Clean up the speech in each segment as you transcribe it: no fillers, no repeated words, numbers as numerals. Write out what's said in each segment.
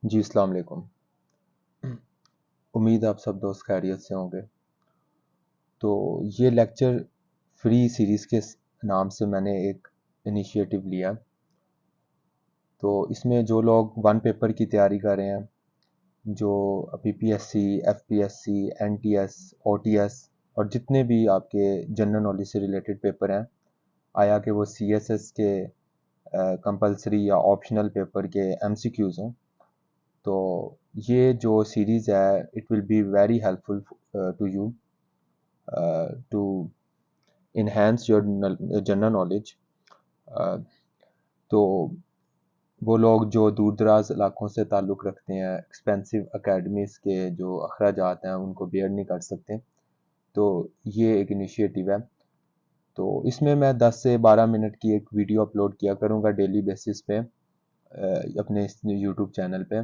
जी अस्सलाम वालेकुम। उम्मीद है आप सब दोस्त खैरियत से होंगे। तो ये लेक्चर फ्री सीरीज़ के नाम से मैंने एक इनिशिएटिव लिया। तो इसमें जो लोग वन पेपर की तैयारी कर रहे हैं, जो पीपीएससी, एफपीएससी, एनटीएस, ओटीएस और जितने भी आपके जनरल नॉलेज से रिलेटेड पेपर हैं, आया कि वो सीएसएस के कंपलसरी या ऑप्शनल पेपर के एमसीक्यूज़ हों, तो ये जो सीरीज़ है it will be very helpful to you to enhance your general knowledge. तो वो लोग जो दूर दराज इलाकों से ताल्लुक़ रखते हैं, एक्सपेंसिव अकेडमीज़ के जो अखराजात हैं उनको बेयर नहीं कर सकते, तो ये एक इनिशिएटिव है। तो इसमें मैं 10 से 12 मिनट की एक वीडियो अपलोड किया करूँगा डेली बेसिस पे अपने इस यूट्यूब चैनल पे।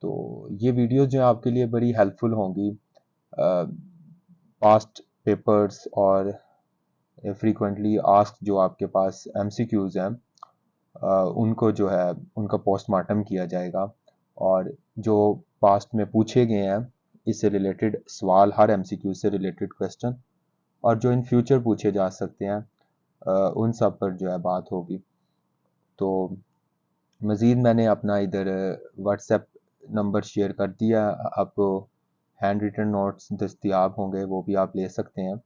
तो ये वीडियो जो है आपके लिए बड़ी हेल्पफुल होंगी पास्ट पेपर्स और फ्रीक्वेंटली आस्क्ड जो आपके पास एमसीक्यूज़ हैं, उनको जो है उनका पोस्टमार्टम किया जाएगा और जो पास्ट में पूछे गए हैं इससे रिलेटेड सवाल, हर एमसीक्यू से रिलेटेड क्वेश्चन और जो इन फ्यूचर पूछे जा सकते हैं, उन सब पर जो है बात होगी। तो मज़ीद मैंने अपना इधर व्हाट्सएप नंबर शेयर कर दिया, आपको हैंड रिटन नोट्स दस्तयाब होंगे, वो भी आप ले सकते हैं।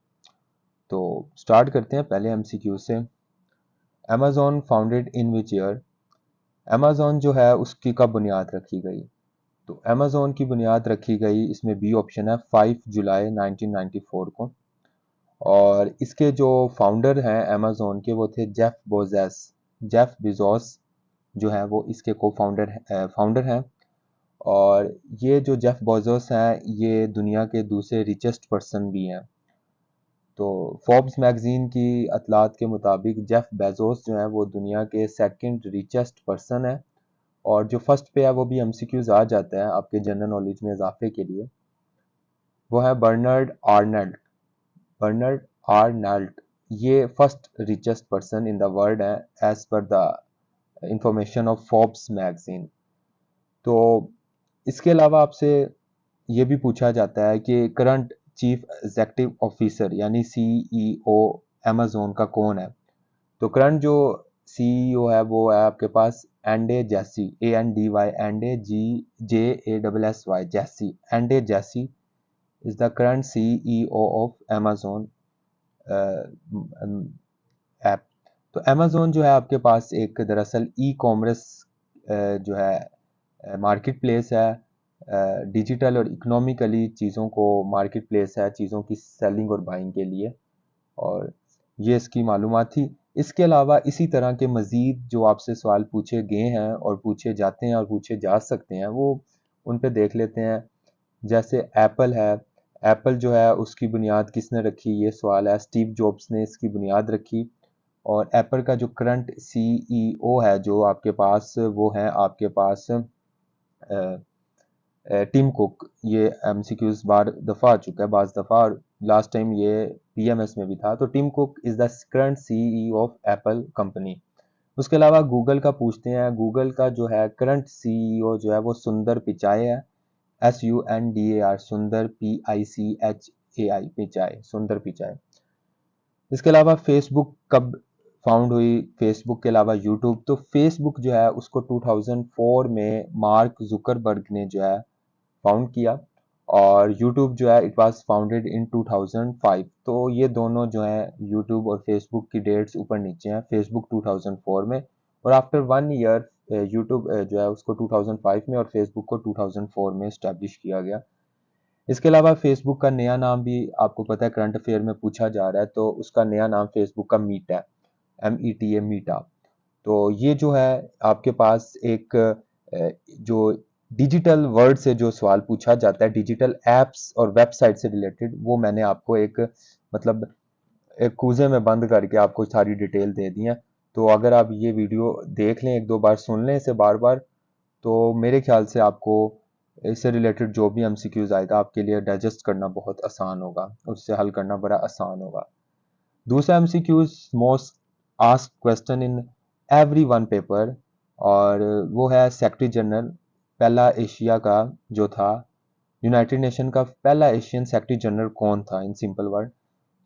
तो स्टार्ट करते हैं पहले एमसीक्यू से। Amazon founded in which year? Amazon जो है उसकी कब बुनियाद रखी गई? तो अमेज़न की बुनियाद रखी गई, इसमें बी ऑप्शन है, 5 जुलाई 1994 को। और इसके जो फाउंडर हैं अमेज़न के, वो थे जेफ बेज़ोस। जेफ बेज़ोस जो है वो इसके को फाउंडर हैं। और ये जो जेफ बेज़ोस हैं ये दुनिया के दूसरे रिचेस्ट पर्सन भी हैं। तो फोर्ब्स मैगजीन की अतलात के मुताबिक जेफ बेज़ोस जो है वो दुनिया के सेकंड रिचेस्ट पर्सन है। और जो फर्स्ट पे है वो भी एमसीक्यूज आ जाता है आपके जनरल नॉलेज में इजाफे के लिए, वो है बर्नार्ड आर्नल्ड। बर्नार्ड आर्नल्ड ये first richest person in the world है as per the information of Forbes magazine. तो इसके अलावा आपसे ये भी पूछा जाता है कि करंट चीफ एग्जेक्टिव ऑफिसर यानी सीईओ अमेज़न का कौन है? तो करंट जो सीईओ है वो है आपके पास एंडे जैसी, ANDY, एंडे JASSY, जैसी, एंडे जैसी is the current CEO of Amazon app. तो अमेज़न जो है आपके पास एक दरअसल ई कॉमर्स जो है मार्केट प्लेस है, डिजिटल और इकोनॉमिकली चीज़ों को मार्केट प्लेस है चीज़ों की सेलिंग और बाइंग के लिए। और ये इसकी मालूमात थी। इसके अलावा इसी तरह के मज़ीद जो आपसे सवाल पूछे गए हैं और पूछे जाते हैं और पूछे जा सकते हैं, वो उन पे देख लेते हैं। जैसे एप्पल है, एप्पल जो है उसकी बुनियाद किसने रखी? ये सवाल है। स्टीव जॉब्स ने इसकी बुनियाद रखी। और एप्पल का जो करंट सीईओ है जो आपके पास, वो है आपके पास टिम कुक। ये एमसीक्यूज बार दफ़ा आ चुका है, बाज़ दफ़ा, और लास्ट टाइम ये पीएमएस में भी था। तो Tim Cook is the current CEO of Apple company. उसके अलावा गूगल का पूछते हैं। गूगल का जो है करंट सीईओ जो है वो सुंदर पिचाई है, SUNDAR, सुंदर PICHAI, पिचाई, सुंदर पिचाई। इसके अलावा फेसबुक कब फाउंड हुई? फेसबुक के अलावा यूट्यूब, तो फेसबुक जो है उसको 2004 में मार्क जुकरबर्ग ने जो है फाउंड किया। और यूट्यूब जो है इट वाज फाउंडेड इन 2005। तो ये दोनों जो है यूट्यूब और फेसबुक की डेट्स ऊपर नीचे हैं। फेसबुक 2004 में, और आफ्टर 1 ईयर यूट्यूब जो है उसको 2005 में और फेसबुक को 2004 में इस्टेब्लिश किया गया। इसके अलावा फेसबुक का नया नाम भी आपको पता है, करंट अफेयर में पूछा जा रहा है, तो उसका नया नाम फेसबुक का मीट है, META, मीटा। तो ये जो है आपके पास एक जो डिजिटल वर्ड से जो सवाल पूछा जाता है, डिजिटल एप्स और वेबसाइट से रिलेटेड, वो मैंने आपको एक मतलब एक कूजे में बंद करके आपको सारी डिटेल दे दी है। तो अगर आप ये वीडियो देख लें, एक दो बार सुन लें इसे बार बार, तो मेरे ख्याल से आपको इससे रिलेटेड जो भी एमसीक्यूज आएगा आपके लिए डाइजेस्ट करना बहुत आसान होगा, उससे हल करना बड़ा आसान होगा। दूसरा MCQs most asked question in every one paper, और वो है सेक्रेटरी जनरल पहला एशिया का जो था, यूनाइटेड नेशन का पहला एशियन सेक्रेटरी जनरल कौन था इन सिंपल वर्ड?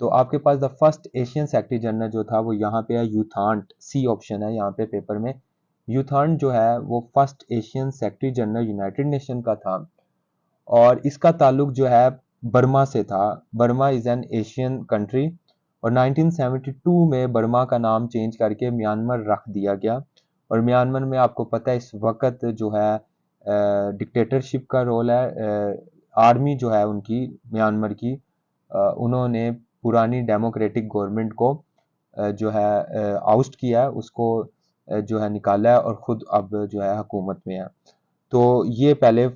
तो आपके पास the first Asian secretary general जो था वो यहाँ पे है यूथांट, सी ऑप्शन है यहाँ पे पेपर में। यूथांट जो है वो first Asian secretary general United nation का था और इसका ताल्लुक जो है बर्मा से था। Burma is an Asian country और 1972 में बर्मा का नाम चेंज करके म्यांमार रख दिया गया। और म्यांमार में आपको पता है इस वक्त जो है डिक्टेटरशिप का रोल है। आर्मी जो है उनकी म्यांमार की, उन्होंने पुरानी डेमोक्रेटिक गवर्नमेंट को जो है आउस्ट किया है, उसको जो है निकाला है और खुद अब जो है हुकूमत में है। तो ये पहले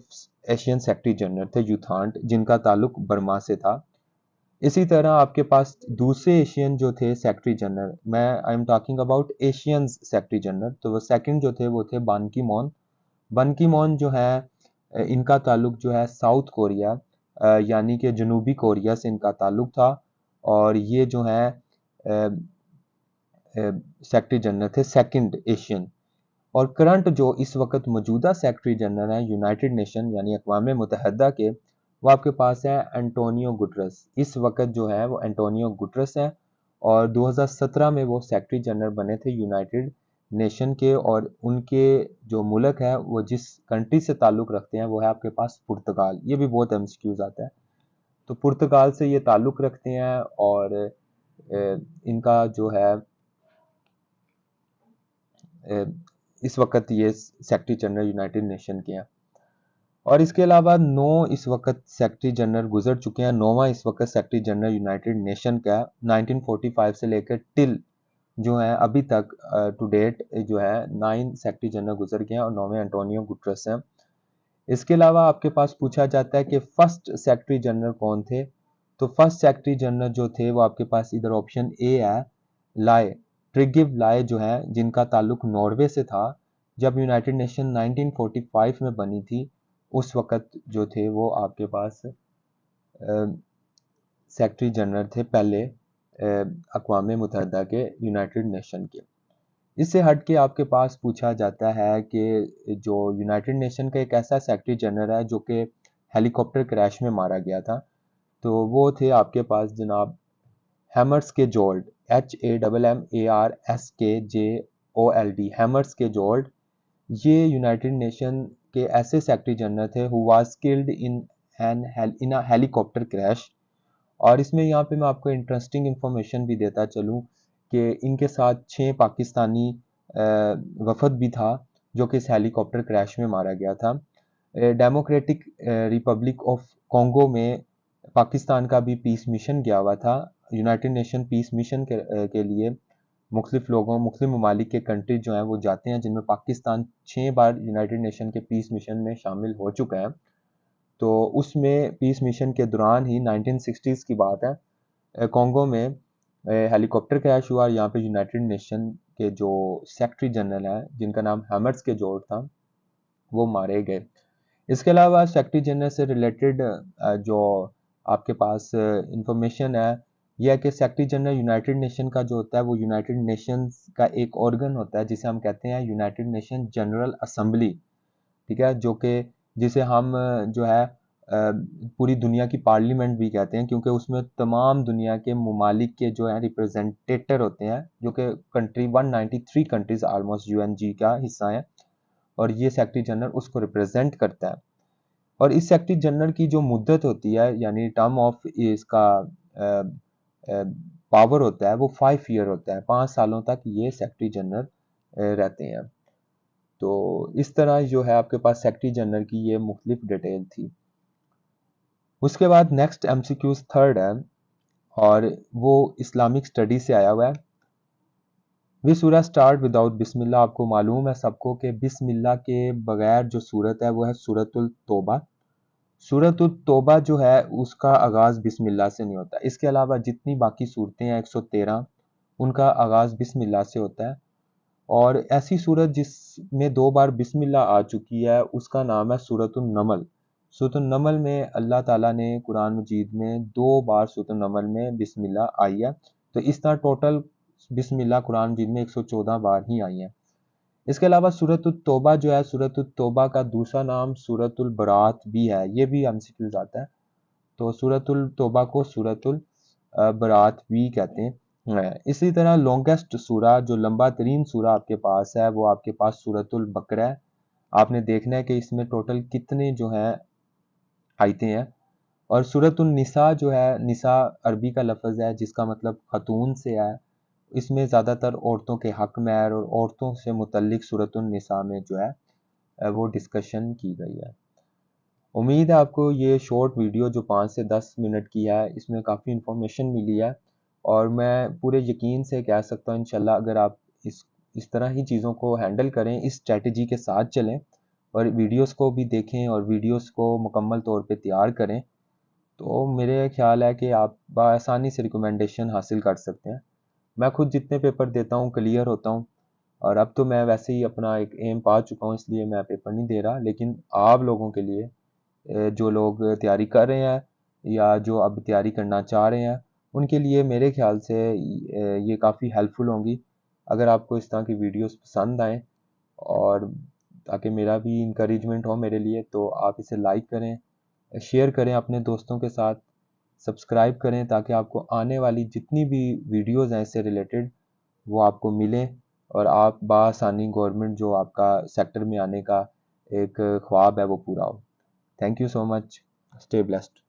एशियन सेक्रेटरी जनरल थे यूथांट, जिनका ताल्लुक बर्मा से था। इसी तरह आपके पास दूसरे एशियन जो थे सेक्रेटरी जनरल, मैं I am talking about Asian secretary general, तो वो सेकंड जो थे वो थे बान की मॉन। बान की मॉन जो है इनका ताल्लुक जो है साउथ कोरिया यानी कि जनूबी कोरिया से इनका ताल्लुक था और ये जो है सेक्रेटरी जनरल थे सेकंड एशियन। और करंट जो इस वक्त मौजूदा सेक्रेटरी जनरल हैं यूनाइटेड नेशन यानी अक़वाम मुत्तहिदा के, वो आपके पास है एंटोनियो गुटरस। इस वक्त जो है वो एंटोनियो गुटरस हैं और 2017 में वो सेक्रेटरी जनरल बने थे यूनाइटेड नेशन के। और उनके जो मुल्क है वो जिस कंट्री से ताल्लुक़ रखते हैं वो है आपके पास पुर्तगाल। ये भी बहुत एमसीक्यूज आता है। तो पुर्तगाल से ये ताल्लुक़ रखते हैं और इनका जो है इस वक्त ये सेक्रेटरी जनरल यूनाइटेड नेशन के हैं। और इसके अलावा 9 इस वक्त सेक्रेटरी जनरल गुजर चुके हैं। 9वां इस वक्त सेक्रेटरी जनरल यूनाइटेड नेशन का 1945 से लेकर टिल जो है अभी तक टू डेट जो है 9 सेक्रेटरी जनरल गुजर गए हैं और 9वें एंटोनियो गुटरस हैं। इसके अलावा आपके पास पूछा जाता है कि फर्स्ट सेक्रेटरी जनरल कौन थे? तो फर्स्ट सेक्रेटरी जनरल जो थे वो आपके पास इधर ऑप्शन ए है, लाए, ट्रिगिव लाए जो है, जिनका ताल्लुक नॉर्वे से था। जब यूनाइटेड नेशन 1945 में बनी थी उस वक्त जो थे वो आपके पास सेक्रेटरी जनरल थे पहले अक़वाम मुत्तहिदा के यूनाइटेड नेशन के। इससे हट के आपके पास पूछा जाता है कि जो यूनाइटेड नेशन का एक ऐसा सेक्रेटरी जनरल है जो कि हेलीकॉप्टर क्रैश में मारा गया था, तो वो थे आपके पास जनाब हैमर्स के जोल्ड, HAMMARSKJOLD, हैमर्स के जोल्ड। ये यूनाइटेड नेशन के ऐसे सेक्रेटरी जनरल थे who was killed in a helicopter crash. और इसमें यहाँ पे मैं आपको इंटरेस्टिंग इंफॉर्मेशन भी देता चलूँ कि इनके साथ 6 पाकिस्तानी वफद भी था जो कि इस हेलीकॉप्टर क्रैश में मारा गया था। डेमोक्रेटिक रिपब्लिक ऑफ कॉन्गो में पाकिस्तान का भी पीस मिशन गया हुआ था। यूनाइटेड नेशन पीस मिशन के लिए मुख्तलिफ लोगों, मुख्तलिफ ममालिक के कंट्री जो हैं वो जाते हैं, जिनमें पाकिस्तान 6 बार यूनाइटेड नेशन के पीस मिशन में शामिल हो चुका है। तो उसमें पीस मिशन के दौरान ही 1960s की बात है, कॉन्गो में हेलीकॉप्टर क्रैश हुआ। यहाँ पे यूनाइटेड नेशन के जो सेक्रेटरी जनरल हैं जिनका नाम हैमर्स के जोड़ था वो मारे गए। इसके अलावा सेक्रेटरी जनरल से रिलेटेड जो आपके पास इंफॉर्मेशन है यह है कि सेक्रेटरी जनरल यूनाइटेड नेशन का जो होता है वो यूनाइटेड नेशंस का एक ऑर्गन होता है जिसे हम कहते हैं यूनाइटेड नेशन जनरल असेंबली, ठीक है, जो कि जिसे हम जो है पूरी दुनिया की पार्लियामेंट भी कहते हैं, क्योंकि उसमें तमाम दुनिया के ममालिक के जो है रिप्रेजेंटेटर होते हैं, जो कि कंट्री 193 कंट्रीज ऑलमोस्ट यूएनजी का हिस्सा है और ये सेक्रेटरी जनरल उसको रिप्रेजेंट करता है। और इस सेक्रेटरी जनरल की जो मुद्दत होती है यानी टर्म ऑफ इसका पावर होता है वो 5 ईयर होता है, 5 सालों तक ये सेक्रेटरी जनरल रहते हैं। तो इस तरह जो है आपके पास सेक्रेटरी जनरल की ये मुख्तलिफ डिटेल थी। उसके बाद नेक्स्ट एमसीक्यूज थर्ड है और वो इस्लामिक स्टडी से आया हुआ है। वी सूरह स्टार्ट विदाउट बिस्मिल्लाह। आपको मालूम है सबको कि बिस्मिल्लाह के बगैर जो सूरत है वो है सूरतुल तौबा। सूरतुल तौबा जो है उसका आगाज़ बिस्मिल्लाह से नहीं होता। इसके अलावा जितनी बाकी सूरतें हैं 113 उनका आगाज़ बिस्मिल्लाह से होता है। और ऐसी सूरत जिसमें 2 बार बिस्मिल्लाह आ चुकी है उसका नाम है सूरतुन नमल। सूरतुन नमल में अल्लाह ताला ने कुरान मजीद में 2 बार सूरतुन नमल में बिस्मिल्लाह आई है। तो इस तरह टोटल बिस्मिल्लाह कुरान मजीद में 114 बार ही आई है। इसके अलावा सूरतुल तौबा जो है, सूरतुल तौबा का दूसरा नाम सूरतुल बरात भी है, ये भी एमसीक्यूज आता है। तो सूरतुल तौबा को सूरतुल बरात भी कहते हैं। इसी तरह लॉन्गेस्ट सूरा, जो लंबा तरीन सूरा आपके पास है, वो आपके पास सूरतुल बकरा है। आपने देखना है कि इसमें टोटल कितने जो हैं आयतें हैं। और सूरतुल निसा जो है, निसा अरबी का लफ्ज़ है जिसका मतलब खतून से है। इसमें ज़्यादातर औरतों के हक में है और औरतों से मुतल्लिक सूरतुल निसा में जो है वो डिस्कशन की गई है। उम्मीद है आपको ये शॉर्ट वीडियो जो 5 से 10 मिनट की है, इसमें काफ़ी इन्फॉर्मेशन मिली है और मैं पूरे यकीन से कह सकता हूँ इंशाल्लाह अगर आप इस तरह ही चीज़ों को हैंडल करें, इस स्ट्रैटेजी के साथ चलें और वीडियोस को भी देखें और वीडियोस को मुकम्मल तौर पे तैयार करें, तो मेरे ख्याल है कि आप बआसानी से रिकमेंडेशन हासिल कर सकते हैं। मैं खुद जितने पेपर देता हूँ क्लियर होता हूँ और अब तो मैं वैसे ही अपना एक एम पा चुका हूँ, इसलिए मैं पेपर नहीं दे रहा। लेकिन आप लोगों के लिए जो लोग तैयारी कर रहे हैं या जो अब तैयारी करना चाह रहे हैं, उनके लिए मेरे ख्याल से ये काफ़ी हेल्पफुल होंगी। अगर आपको इस तरह की वीडियोस पसंद आएँ और ताकि मेरा भी इंकरेजमेंट हो मेरे लिए, तो आप इसे लाइक करें, शेयर करें अपने दोस्तों के साथ, सब्सक्राइब करें ताकि आपको आने वाली जितनी भी वीडियोस हैं इससे रिलेटेड वो आपको मिलें और आप बआसानी गवर्नमेंट जो आपका सेक्टर में आने का एक ख्वाब है वो पूरा हो। Thank you so much. Stay blessed.